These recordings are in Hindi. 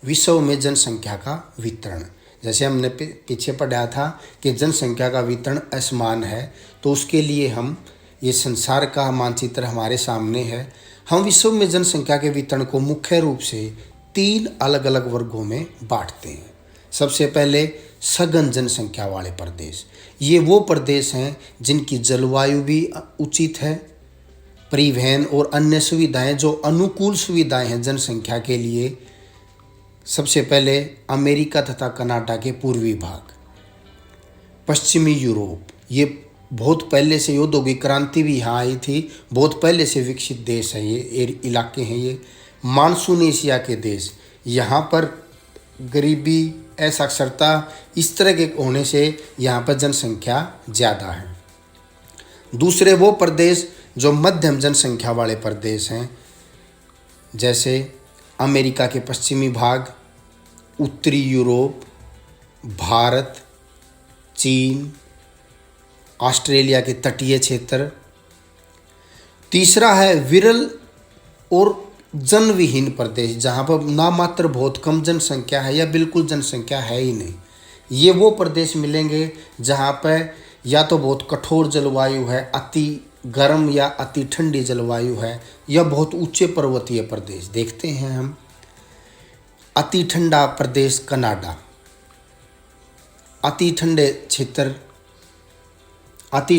विश्व में जनसंख्या का वितरण। जैसे हमने पीछे पढ़ा था कि जनसंख्या का वितरण असमान है, तो उसके लिए हम ये संसार का मानचित्र हमारे सामने है। हम विश्व में जनसंख्या के वितरण को मुख्य रूप से 3 अलग अलग वर्गों में बांटते हैं। सबसे पहले सघन जनसंख्या वाले प्रदेश। ये वो प्रदेश हैं जिनकी जलवायु भी उचित है, परिवहन और अन्य सुविधाएं जो अनुकूल सुविधाएं हैं जनसंख्या के लिए। सबसे पहले अमेरिका तथा कनाडा के पूर्वी भाग, पश्चिमी यूरोप, ये बहुत पहले से औद्योगिक क्रांति भी यहाँ आई थी, बहुत पहले से विकसित देश है ये इलाके हैं ये। मानसून एशिया के देश, यहाँ पर गरीबी, असाक्षरता इस तरह के होने से यहाँ पर जनसंख्या ज़्यादा है। दूसरे वो प्रदेश जो मध्यम जनसंख्या वाले प्रदेश हैं, जैसे अमेरिका के पश्चिमी भाग, उत्तरी यूरोप, भारत, चीन, ऑस्ट्रेलिया के तटीय क्षेत्र। तीसरा है विरल और जनविहीन प्रदेश, जहाँ पर नामात्र बहुत कम जनसंख्या है या बिल्कुल जनसंख्या है ही नहीं। ये वो प्रदेश मिलेंगे जहाँ पर या तो बहुत कठोर जलवायु है, अति गर्म या अति ठंडी जलवायु है, या बहुत ऊंचे पर्वतीय प्रदेश। देखते हैं हम अति ठंडा प्रदेश कनाडा, अति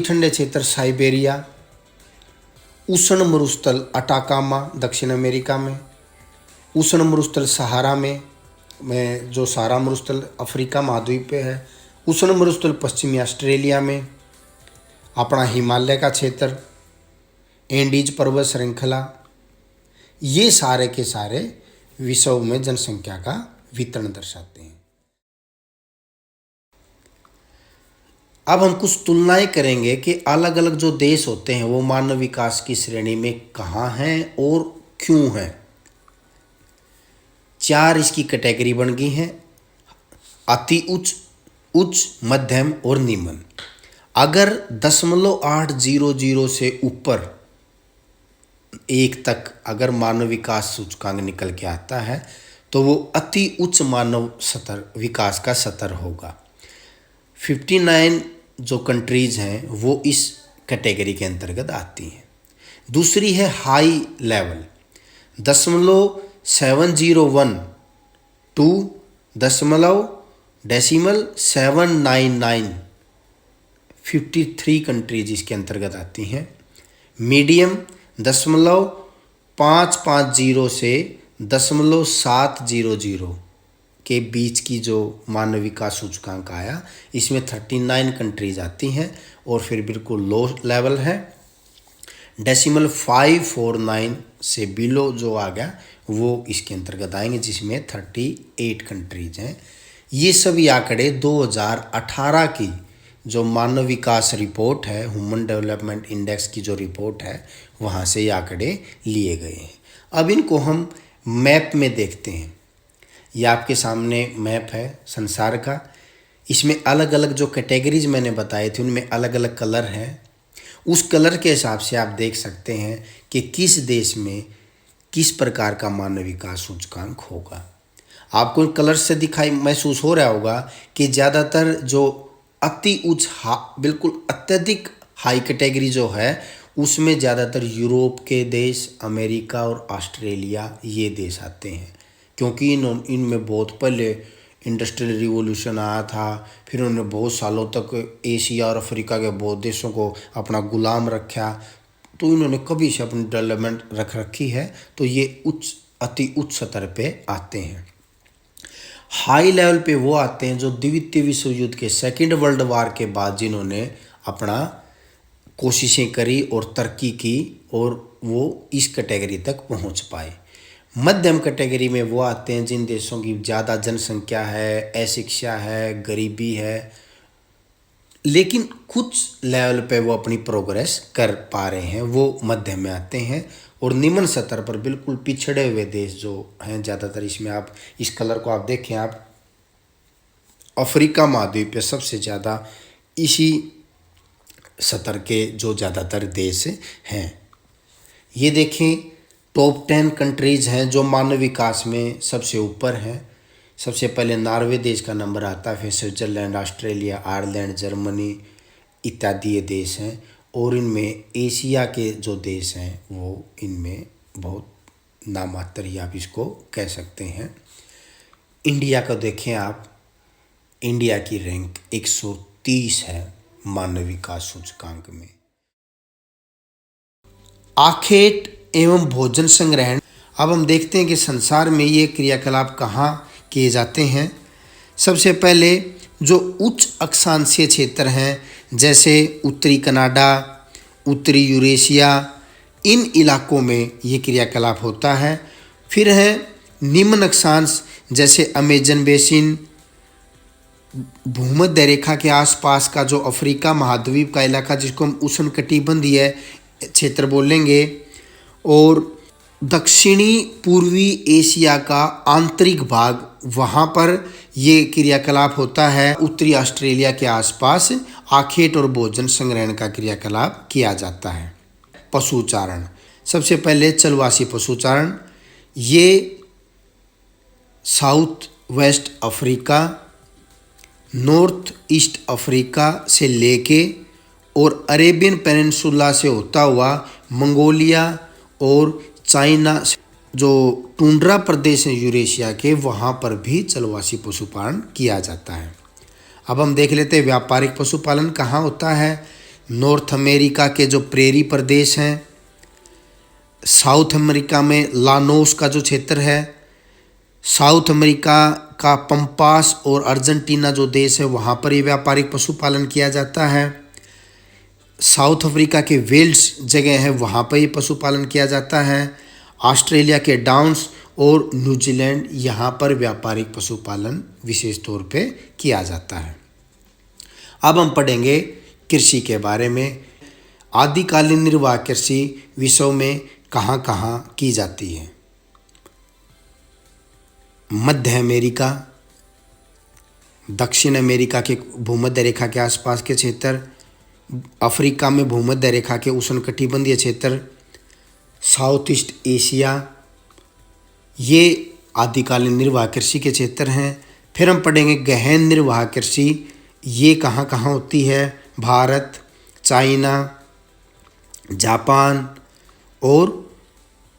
ठंडे क्षेत्र साइबेरिया, उष्ण मरुस्थल अटाकामा दक्षिण अमेरिका में, उष्ण मरुस्थल सहारा में जो सहारा मरुस्थल अफ्रीका महाद्वीप पे है, उष्ण मरुस्थल पश्चिमी ऑस्ट्रेलिया में, अपना हिमालय का क्षेत्र, एंडीज पर्वत श्रृंखला, ये सारे के सारे विश्व में जनसंख्या का वितरण दर्शाते हैं। अब हम कुछ तुलनाएं करेंगे कि अलग अलग जो देश होते हैं वो मानव विकास की श्रेणी में कहाँ हैं और क्यों हैं। 4 इसकी कैटेगरी बन गई हैं, अति उच्च, उच्च, मध्यम और निम्न। अगर 0.800 से ऊपर 1 तक अगर मानव विकास सूचकांक निकल के आता है तो वो अति उच्च मानव स्तर विकास का स्तर होगा। 59 जो कंट्रीज़ हैं वो इस कैटेगरी के अंतर्गत आती हैं। दूसरी है हाई लेवल, 0.701 टू 0.799, 53 कंट्रीज इसके अंतर्गत आती हैं। मीडियम 0.550 से 0.700 के बीच की जो मानव विकास सूचकांक आया, इसमें 39 कंट्रीज आती हैं। और फिर बिल्कुल लो लेवल है 549 से बिलो जो आ गया वो इसके अंतर्गत आएंगे, जिसमें 38 कंट्रीज हैं। ये सभी आंकड़े 2018 की जो मानव विकास रिपोर्ट है, ह्यूमन डेवलपमेंट इंडेक्स की जो रिपोर्ट है, वहाँ से ये आंकड़े लिए गए हैं। अब इनको हम मैप में देखते हैं। ये आपके सामने मैप है संसार का। इसमें अलग अलग जो कैटेगरीज मैंने बताए थे उनमें अलग अलग कलर हैं। उस कलर के हिसाब से आप देख सकते हैं कि किस देश में किस प्रकार का मानव विकास सूचकांक होगा। आपको कलर से दिखाई महसूस हो रहा होगा कि ज़्यादातर जो अति उच्च बिल्कुल अत्यधिक हाई कैटेगरी जो है उसमें ज़्यादातर यूरोप के देश, अमेरिका और ऑस्ट्रेलिया ये देश आते हैं, क्योंकि इनमें बहुत पहले इंडस्ट्रियल रिवॉल्यूशन आया था। फिर उन्होंने बहुत सालों तक एशिया और अफ्रीका के बहुत देशों को अपना गुलाम रखा, तो इन्होंने कभी से अपनी डेवलपमेंट रख रखी है, तो ये अति उच्च स्तर पे आते हैं। हाई लेवल पे वो आते हैं जो द्वितीय विश्व युद्ध के सेकेंड वर्ल्ड वार के बाद जिन्होंने अपना कोशिशें करी और तरक्की की और वो इस कैटेगरी तक पहुंच पाए। मध्यम कैटेगरी में वो आते हैं जिन देशों की ज़्यादा जनसंख्या है, अशिक्षा है, गरीबी है, लेकिन कुछ लेवल पे वो अपनी प्रोग्रेस कर पा रहे हैं, वो मध्यम में आते हैं। और निम्न स्तर पर बिल्कुल पिछड़े हुए देश जो हैं ज़्यादातर, इसमें आप इस कलर को आप देखें, आप अफ्रीका महाद्वीप पे सबसे ज़्यादा इसी स्तर के जो ज़्यादातर देश हैं। ये देखें टॉप 10 कंट्रीज़ हैं जो मानव विकास में सबसे ऊपर हैं। सबसे पहले नॉर्वे देश का नंबर आता है, फिर स्विट्जरलैंड, ऑस्ट्रेलिया, आयरलैंड, जर्मनी इत्यादि ये देश हैं। और इनमें एशिया के जो देश हैं वो इनमें बहुत नामात्र ही आप इसको कह सकते हैं। इंडिया को देखें आप, इंडिया की रैंक 130 है मानव विकास सूचकांक में। आखेट एवं भोजन संग्रहण। अब हम देखते हैं कि संसार में ये क्रियाकलाप कहाँ किए जाते हैं। सबसे पहले जो उच्च अक्षांशीय क्षेत्र हैं, जैसे उत्तरी कनाडा, उत्तरी यूरेशिया, इन इलाकों में ये क्रियाकलाप होता है। फिर है निम्न अक्षांश, जैसे अमेजन बेसिन, भूमध्य रेखा के आसपास का जो अफ्रीका महाद्वीप का इलाका, जिसको हम उष्णकटिबंधीय क्षेत्र बोलेंगे, और दक्षिणी पूर्वी एशिया का आंतरिक भाग, वहाँ पर ये क्रियाकलाप होता है। उत्तरी ऑस्ट्रेलिया के आसपास आखेट और भोजन संग्रहण का क्रियाकलाप किया जाता है। पशुचारण। सबसे पहले चलवासी पशुचारण, ये south west Africa, north east Africa से लेके और अरेबियन पेनिनसुला से होता हुआ मंगोलिया और चाइना, जो टुंड्रा प्रदेश हैं यूरेशिया के, वहाँ पर भी चलवासी पशुपालन किया जाता है। अब हम देख लेते हैं व्यापारिक पशुपालन कहाँ होता है। नॉर्थ अमेरिका के जो प्रेरी प्रदेश हैं, साउथ अमेरिका में लानोस का जो क्षेत्र है, साउथ अमेरिका का पंपास और अर्जेंटीना जो देश है, वहाँ पर ये व्यापारिक पशुपालन किया जाता है। साउथ अफ्रीका के वेल्स जगह है, वहाँ पर ये पशुपालन किया जाता है। ऑस्ट्रेलिया के डाउन्स और न्यूजीलैंड, यहाँ पर व्यापारिक पशुपालन विशेष तौर पे किया जाता है। अब हम पढ़ेंगे कृषि के बारे में। आदिकालीन निर्वाह कृषि विश्व में कहाँ कहाँ की जाती है। मध्य अमेरिका, दक्षिण अमेरिका के भूमध्य रेखा के आसपास के क्षेत्र, अफ्रीका में भूमध्य रेखा के उष्णकटिबंधीय क्षेत्र, साउथ ईस्ट एशिया, ये आदिकालीन निर्वाह कृषि के क्षेत्र हैं। फिर हम पढ़ेंगे गहन निर्वाह कृषि, ये कहाँ कहाँ होती है। भारत, चाइना, जापान और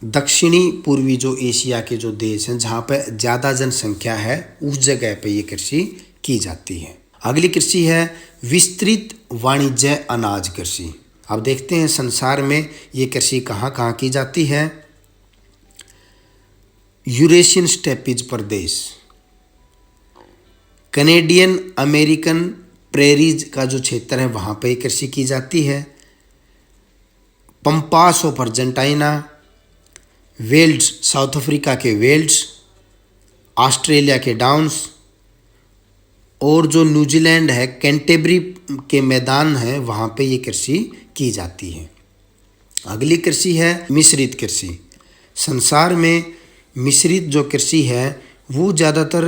दक्षिणी पूर्वी जो एशिया के जो देश हैं, जहाँ पर ज़्यादा जनसंख्या है, उस जगह पे ये कृषि की जाती है। अगली कृषि है विस्तृत वाणिज्य अनाज कृषि। अब देखते हैं संसार में ये कृषि कहाँ कहाँ की जाती है। यूरेशियन स्टेपीज प्रदेश, कनेडियन अमेरिकन प्रेरीज का जो क्षेत्र है, वहाँ पर ये कृषि की जाती है। Pampas of Argentina, velds South Africa के वेल्स, ऑस्ट्रेलिया के डाउन्स, और जो न्यूजीलैंड है, कैंटेबरी के मैदान हैं, वहाँ पे ये कृषि की जाती है। अगली कृषि है मिश्रित कृषि। संसार में मिश्रित जो कृषि है वो ज़्यादातर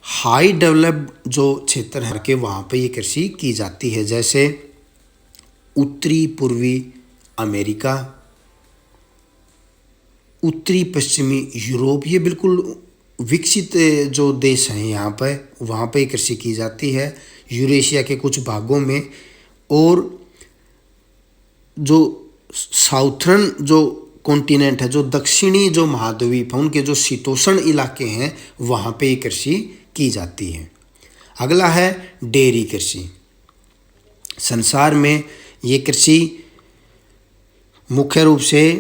हाई डेवलप्ड जो क्षेत्र है के वहाँ पे ये कृषि की जाती है, जैसे उत्तरी पूर्वी अमेरिका, उत्तरी पश्चिमी यूरोप, ये बिल्कुल विकसित जो देश हैं यहाँ पर, वहाँ पे कृषि की जाती है। यूरेशिया के कुछ भागों में, और जो साउथर्न जो कॉन्टिनेंट है, जो दक्षिणी जो महाद्वीप है, उनके जो शीतोष्ण इलाके हैं, वहाँ पे ये कृषि की जाती है। अगला है डेयरी कृषि। संसार में ये कृषि मुख्य रूप से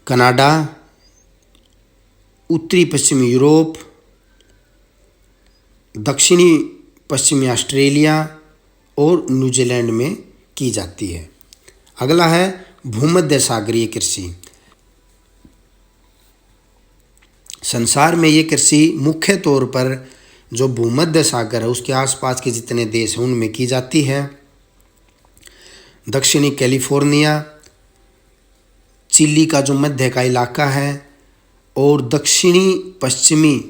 कनाडा, उत्तरी पश्चिमी यूरोप, दक्षिणी पश्चिमी ऑस्ट्रेलिया और न्यूजीलैंड में की जाती है। अगला है भूमध्य सागरीय कृषि। संसार में ये कृषि मुख्य तौर पर जो भूमध्य सागर है उसके आसपास के जितने देश हैं उनमें की जाती है। दक्षिणी कैलिफोर्निया, चिली का जो मध्य का इलाका है, और दक्षिणी पश्चिमी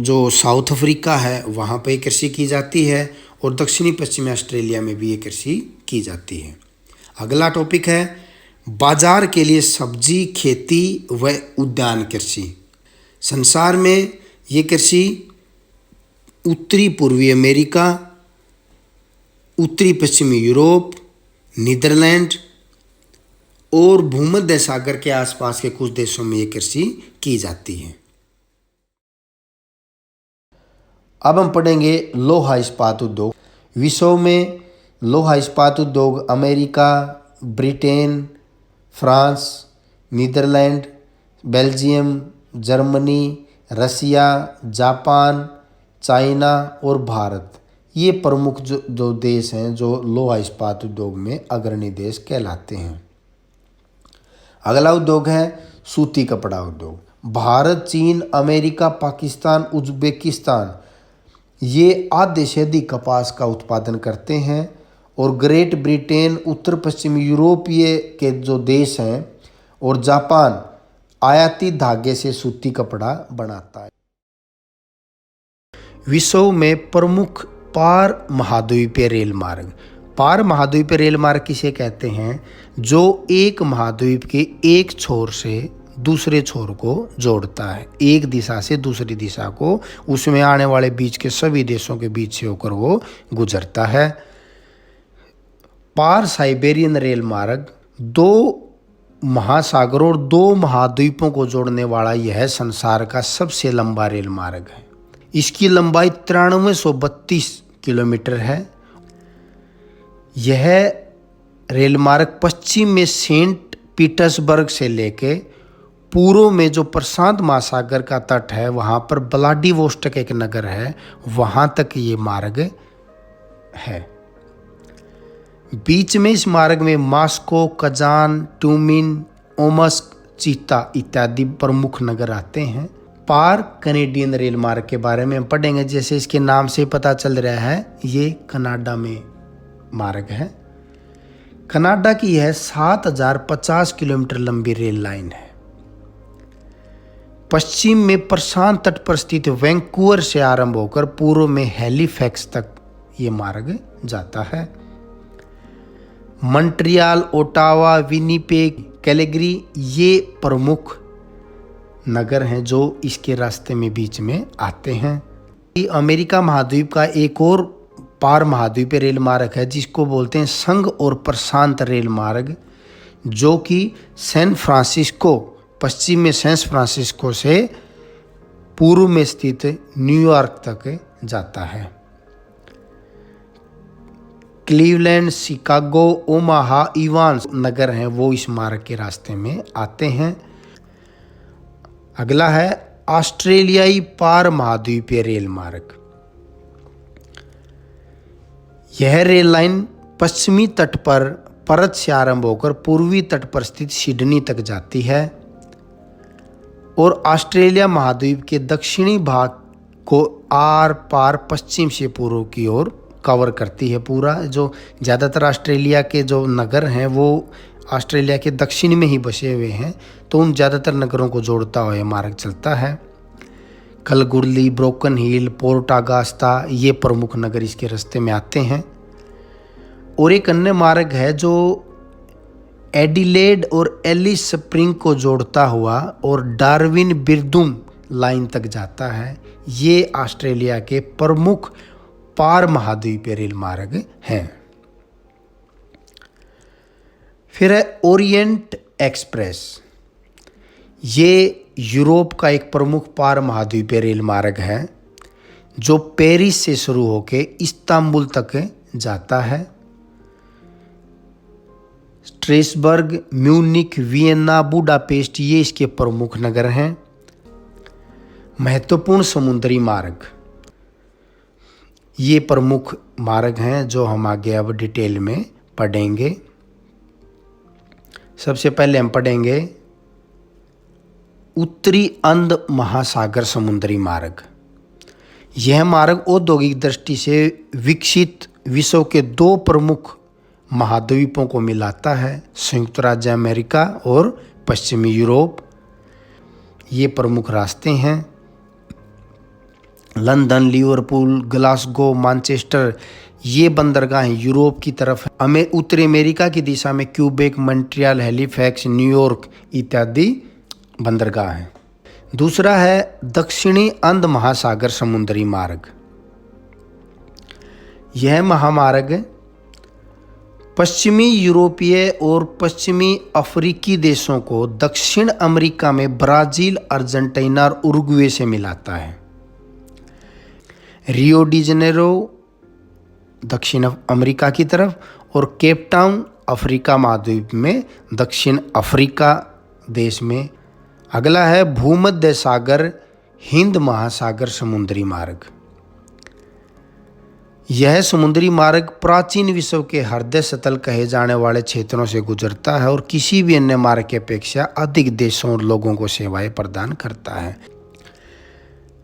जो साउथ अफ्रीका है वहाँ पर कृषि की जाती है, और दक्षिणी पश्चिमी ऑस्ट्रेलिया में भी ये कृषि की जाती है। अगला टॉपिक है बाजार के लिए सब्जी खेती व उद्यान कृषि। संसार में ये कृषि उत्तरी पूर्वी अमेरिका, उत्तरी पश्चिमी यूरोप, नीदरलैंड और भूमध्य सागर के आसपास के कुछ देशों में ये कृषि की जाती है। अब हम पढ़ेंगे लोहा इस्पात उद्योग। विश्व में लोहा इस्पात उद्योग America, Britain, France, Netherland, Belgium, Germany, Russia, Japan, China और भारत, ये प्रमुख जो देश हैं जो लोहा इस्पात उद्योग में अग्रणी देश कहलाते हैं। अगला उद्योग है सूती कपड़ा उद्योग। भारत, चीन, अमेरिका, पाकिस्तान, उज्बेकिस्तान ये आधे से अधिक कपास का उत्पादन करते हैं और ग्रेट ब्रिटेन, उत्तर पश्चिमी यूरोपीय के जो देश हैं और जापान आयाती धागे से सूती कपड़ा बनाता है। विश्व में प्रमुख पार महाद्वीपीय रेल मार्ग। पार महाद्वीपीय रेल मार्ग किसे कहते हैं? जो एक महाद्वीप के एक छोर से दूसरे छोर को जोड़ता है, एक दिशा से दूसरी दिशा को, उसमें आने वाले बीच के सभी देशों के बीच से होकर वो गुजरता है। पार साइबेरियन रेल मार्ग 2 महासागरों और 2 महाद्वीपों को जोड़ने वाला यह संसार का सबसे लंबा रेल मार्ग है। इसकी लंबाई 9332 किलोमीटर है। यह रेल मार्ग पश्चिम में सेंट पीटर्सबर्ग से लेके पूर्व में जो प्रशांत महासागर का तट है वहाँ पर व्लादिवोस्टोक एक नगर है, वहाँ तक ये मार्ग है। बीच में इस मार्ग में मॉस्को, कजान, ट्यूमिन, ओमस्क, चीता इत्यादि प्रमुख नगर आते हैं। पार कनेडियन रेल मार्ग के बारे में हम पढ़ेंगे। जैसे इसके नाम से पता चल रहा है, ये कनाडा में मार्ग है। कनाडा की यह 7050 किलोमीटर लंबी रेल लाइन है। पश्चिम में प्रशांत तट पर स्थित वैंकूवर से आरंभ होकर पूर्व में हैलिफैक्स तक ये मार्ग जाता है। मॉन्ट्रियल, ओटावा, विनिपेग, कैलगरी ये प्रमुख नगर हैं जो इसके रास्ते में बीच में आते हैं। अमेरिका महाद्वीप का एक और पार महाद्वीपीय रेल मार्ग है जिसको बोलते हैं संघ और प्रशांत रेल मार्ग, जो कि सैन फ्रांसिस्को, पश्चिम में सैन फ्रांसिस्को से पूर्व में स्थित न्यूयॉर्क तक जाता है। क्लीवलैंड, शिकागो, ओमाहा, इवांस नगर हैं वो इस मार्ग के रास्ते में आते हैं। अगला है ऑस्ट्रेलियाई पार महाद्वीपीय रेल मार्ग। यह रेल लाइन पश्चिमी तट पर परत से आरंभ होकर पूर्वी तट पर स्थित सिडनी तक जाती है और ऑस्ट्रेलिया महाद्वीप के दक्षिणी भाग को आर पार पश्चिम से पूर्व की ओर कवर करती है। पूरा जो ज़्यादातर ऑस्ट्रेलिया के जो नगर हैं वो ऑस्ट्रेलिया के दक्षिण में ही बसे हुए हैं, तो उन ज़्यादातर नगरों को जोड़ता हुआ यह मार्ग चलता है। कलगुरली, ब्रोकन हिल, पोर्ट ऑगस्टा ये प्रमुख नगर इसके रास्ते में आते हैं। और एक अन्य मार्ग है जो एडिलेड और एलिस स्प्रिंग को जोड़ता हुआ और डार्विन बिरदुम लाइन तक जाता है। ये ऑस्ट्रेलिया के प्रमुख पार महाद्वीपीय रेल मार्ग हैं। फिर है ओरिएंट एक्सप्रेस। ये यूरोप का एक प्रमुख पार महाद्वीपीय रेल मार्ग है जो पेरिस से शुरू होकर इस्तांबुल तक जाता है। स्ट्रेसबर्ग, म्यूनिख, वियना, बुडापेस्ट ये इसके प्रमुख नगर हैं। महत्वपूर्ण समुद्री मार्ग, ये प्रमुख मार्ग हैं जो हम आगे अब डिटेल में पढ़ेंगे। सबसे पहले हम पढ़ेंगे उत्तरी अंध महासागर समुद्री मार्ग। यह मार्ग औद्योगिक दृष्टि से विकसित विश्व के 2 प्रमुख महाद्वीपों को मिलाता है, संयुक्त राज्य अमेरिका और पश्चिमी यूरोप। ये प्रमुख रास्ते हैं। लंदन, लिवरपूल, ग्लासगो, मैनचेस्टर ये बंदरगाहें यूरोप की तरफ हमें उत्तरी अमेरिका की दिशा में क्यूबेक, मॉन्ट्रियल, हैलिफैक्स, न्यूयॉर्क इत्यादि बंदरगाह हैं। दूसरा है दक्षिणी अंध महासागर समुद्री मार्ग। यह महामार्ग पश्चिमी यूरोपीय और पश्चिमी अफ्रीकी देशों को दक्षिण अमेरिका में ब्राजील, अर्जेंटीना और उरुग्वे से मिलाता है। रियो डी जेनेरो दक्षिण अमेरिका की तरफ और केप टाउन अफ्रीका महाद्वीप में दक्षिण अफ्रीका देश में। अगला है भूमध्य सागर हिंद महासागर समुद्री मार्ग। यह समुद्री मार्ग प्राचीन विश्व के हृदय स्थल कहे जाने वाले क्षेत्रों से गुजरता है और किसी भी अन्य मार्ग की अपेक्षा अधिक देशों और लोगों को सेवाएं प्रदान करता है।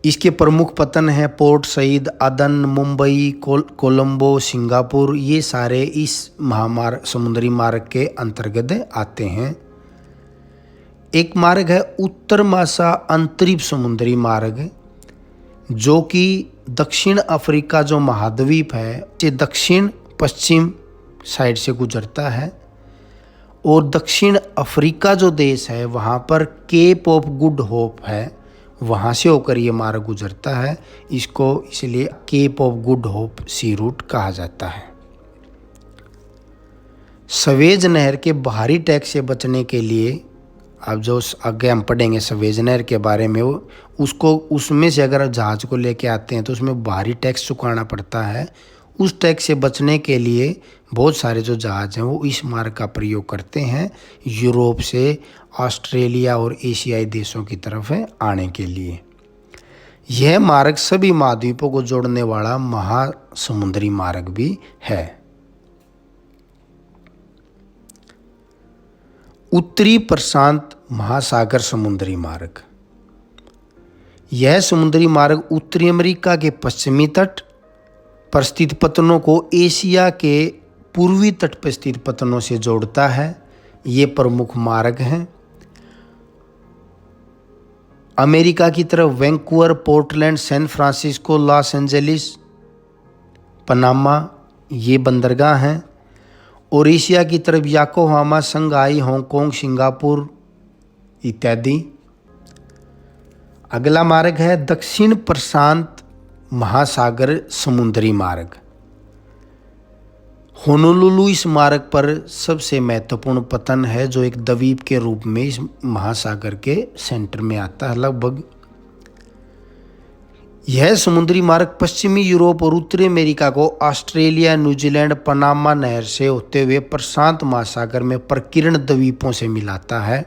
इसके प्रमुख पतन हैं पोर्ट सईद, अदन, मुंबई, कोलंबो, सिंगापुर। ये सारे इस समुद्री मार्ग के अंतर्गत आते हैं। एक मार्ग है उत्तर मासा अंतरिक्ष समुद्री मार्ग, जो कि दक्षिण अफ्रीका जो महाद्वीप है ये दक्षिण पश्चिम साइड से गुजरता है और दक्षिण अफ्रीका जो देश है वहाँ पर केप ऑफ गुड होप है, वहाँ से होकर ये मार्ग गुजरता है। इसको इसलिए Cape of Good Hope sea route कहा जाता है। सवेज नहर के बाहरी टैक्स से बचने के लिए, अब जो आगे हम पढ़ेंगे सवेज नहर के बारे में, उसको उसमें से अगर जहाज़ को लेके आते हैं तो उसमें बाहरी टैक्स चुकाना पड़ता है। उस टैक्स से बचने के लिए बहुत सारे जो जहाज़ हैं वो इस मार्ग का प्रयोग करते हैं यूरोप से ऑस्ट्रेलिया और एशियाई देशों की तरफ आने के लिए। यह मार्ग सभी महाद्वीपों को जोड़ने वाला महासमुद्री मार्ग भी है। उत्तरी प्रशांत महासागर समुद्री मार्ग। यह समुद्री मार्ग उत्तरी अमेरिका के पश्चिमी तट पर स्थित पतनों को एशिया के पूर्वी तट पर स्थित पतनों से जोड़ता है। ये प्रमुख मार्ग हैं। अमेरिका की तरफ Vancouver, Portland, San Francisco, Los Angeles, Panama ये बंदरगाह हैं और एशिया की तरफ योकोहामा, शंघाई, हांगकांग, सिंगापुर इत्यादि। अगला मार्ग है दक्षिण प्रशांत महासागर समुद्री मार्ग। होनोलुलु इस मार्ग पर सबसे महत्वपूर्ण पतन है, जो एक द्वीप के रूप में इस महासागर के सेंटर में आता है लगभग। यह समुद्री मार्ग पश्चिमी यूरोप और उत्तरी अमेरिका को ऑस्ट्रेलिया, न्यूजीलैंड, पनामा नहर से होते हुए प्रशांत महासागर में प्रकीर्ण द्वीपों से मिलाता है।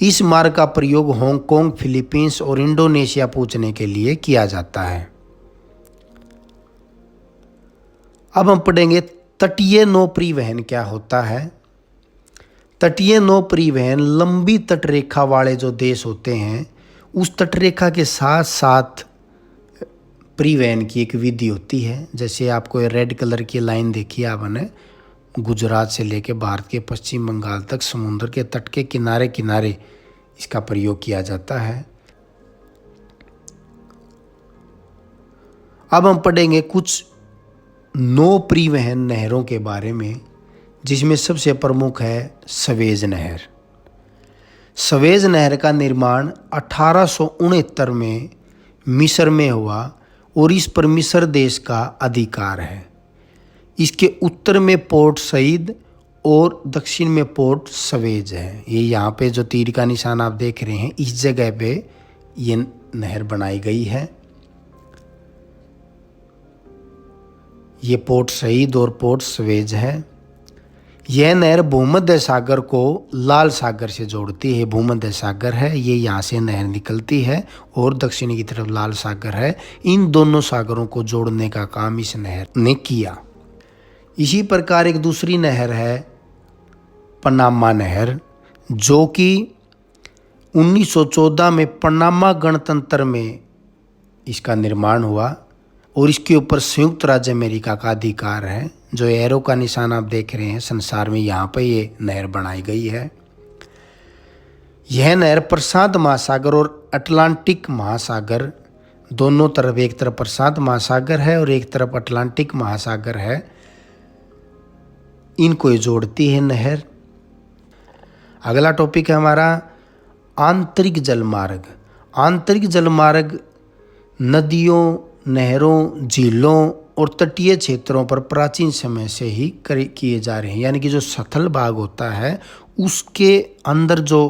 इस मार्ग का प्रयोग हांगकांग, फिलीपींस और इंडोनेशिया पहुंचने के लिए किया जाता है। अब हम पढ़ेंगे तटीय नौ परिवहन क्या होता है। तटीय नौ परिवहन लंबी तटरेखा वाले जो देश होते हैं उस तटरेखा के साथ साथ परिवहन की एक विधि होती है। जैसे आपको ये रेड कलर की लाइन देखी है आपने, गुजरात से लेके भारत के पश्चिम बंगाल तक समुद्र के तट के किनारे किनारे इसका प्रयोग किया जाता है। अब हम पढ़ेंगे कुछ नौ परिवहन नहरों के बारे में, जिसमें सबसे प्रमुख है सवेज नहर। सवेज नहर का निर्माण 1869 में मिस्र में हुआ और इस पर मिस्र देश का अधिकार है। इसके उत्तर में पोर्ट सईद और दक्षिण में पोर्ट सवेज है। ये यहाँ पे जो तीर का निशान आप देख रहे हैं, इस जगह पे ये नहर बनाई गई है। ये पोर्ट सईद और पोर्ट सवेज है। यह नहर भूमध्य सागर को लाल सागर से जोड़ती है। भूमध्य सागर है, ये यहाँ से नहर निकलती है और दक्षिण की तरफ लाल सागर है। इन दोनों सागरों को जोड़ने का काम इस नहर ने किया। इसी प्रकार एक दूसरी नहर है पनामा नहर, जो कि 1914 में पनामा गणतंत्र में इसका निर्माण हुआ और इसके ऊपर संयुक्त राज्य अमेरिका का अधिकार है। जो एरो का निशान आप देख रहे हैं संसार में, यहाँ पर ये नहर बनाई गई है। यह नहर प्रशांत महासागर और अटलांटिक महासागर दोनों तरफ, एक तरफ प्रशांत महासागर है और एक तरफ अटलांटिक महासागर है, इनको ये जोड़ती है नहर। अगला टॉपिक है हमारा आंतरिक जलमार्ग। आंतरिक जलमार्ग नदियों, नहरों, झीलों और तटीय क्षेत्रों पर प्राचीन समय से ही किए जा रहे हैं। यानी कि जो स्थल भाग होता है उसके अंदर जो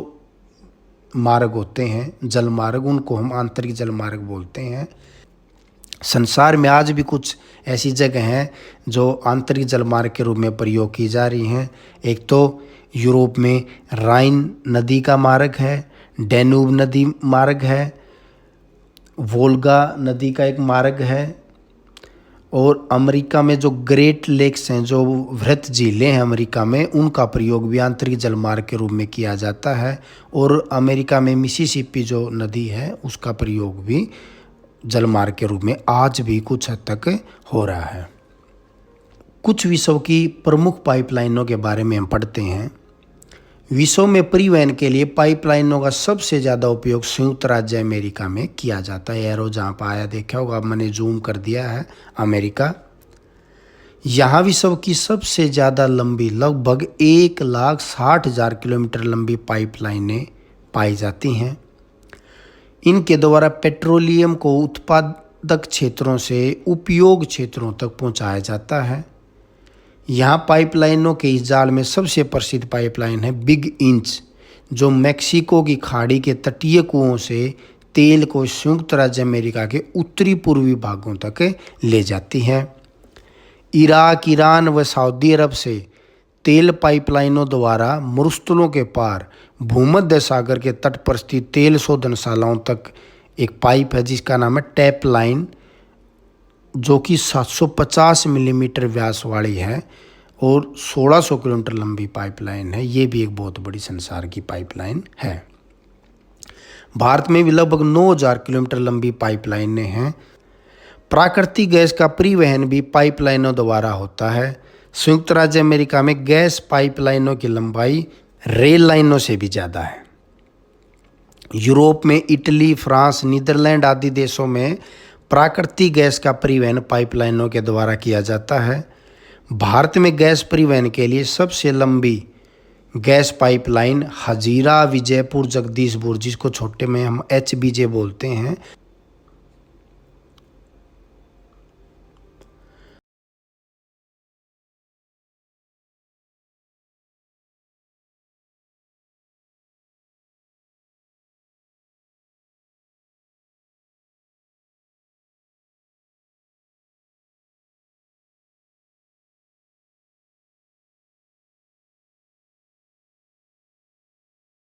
मार्ग होते हैं, जलमार्ग, उनको हम आंतरिक जलमार्ग बोलते हैं। संसार में आज भी कुछ ऐसी जगह हैं जो आंतरिक जलमार्ग के रूप में प्रयोग की जा रही हैं। एक तो यूरोप में राइन नदी का मार्ग है, डैन्यूब नदी मार्ग है, वोल्गा नदी का एक मार्ग है, और अमेरिका में जो ग्रेट लेक्स हैं, जो वृहत झीलें हैं अमेरिका में, उनका प्रयोग भी आंतरिक जलमार्ग के रूप में किया जाता है। और अमेरिका में मिसिसिपी जो नदी है उसका प्रयोग भी जलमार्ग के रूप में आज भी कुछ हद तक हो रहा है। कुछ विश्व की प्रमुख पाइपलाइनों के बारे में हम पढ़ते हैं। विश्व में परिवहन के लिए पाइपलाइनों का सबसे ज़्यादा उपयोग संयुक्त राज्य अमेरिका में किया जाता है। एरो जहाँ पर आया देखा होगा, अब मैंने जूम कर दिया है, अमेरिका। यहाँ विश्व की सबसे ज़्यादा लंबी लगभग 1,60,000 किलोमीटर लंबी पाइपलाइनें पाई जाती हैं। इनके द्वारा पेट्रोलियम को उत्पादक क्षेत्रों से उपयोग क्षेत्रों तक पहुँचाया जाता है। यहाँ पाइपलाइनों के इस जाल में सबसे प्रसिद्ध पाइपलाइन है बिग इंच, जो मैक्सिको की खाड़ी के तटीय कुओं से तेल को संयुक्त राज्य अमेरिका के उत्तरी पूर्वी भागों तक ले जाती है। इराक, ईरान व सऊदी अरब से तेल पाइपलाइनों द्वारा मरुस्थलों के पार भूमध्य सागर के तट पर स्थित तेल शोधनशालाओं तक एक पाइप है जिसका नाम है टैप लाइन, जो कि 750 मिलीमीटर व्यास वाली है और 1600 किलोमीटर लंबी पाइपलाइन है। ये भी एक बहुत बड़ी संसार की पाइपलाइन है। भारत में भी लगभग 9000 किलोमीटर लंबी पाइपलाइनें हैं। प्राकृतिक गैस का परिवहन भी पाइपलाइनों द्वारा होता है। संयुक्त राज्य अमेरिका में गैस पाइपलाइनों की लंबाई रेल लाइनों से भी ज़्यादा है। यूरोप में इटली, फ्रांस, नीदरलैंड आदि देशों में प्राकृतिक गैस का परिवहन पाइपलाइनों के द्वारा किया जाता है। भारत में गैस परिवहन के लिए सबसे लंबी गैस पाइपलाइन हजीरा विजयपुर जगदीशपुर, जिसको छोटे में हम HBJ बोलते हैं,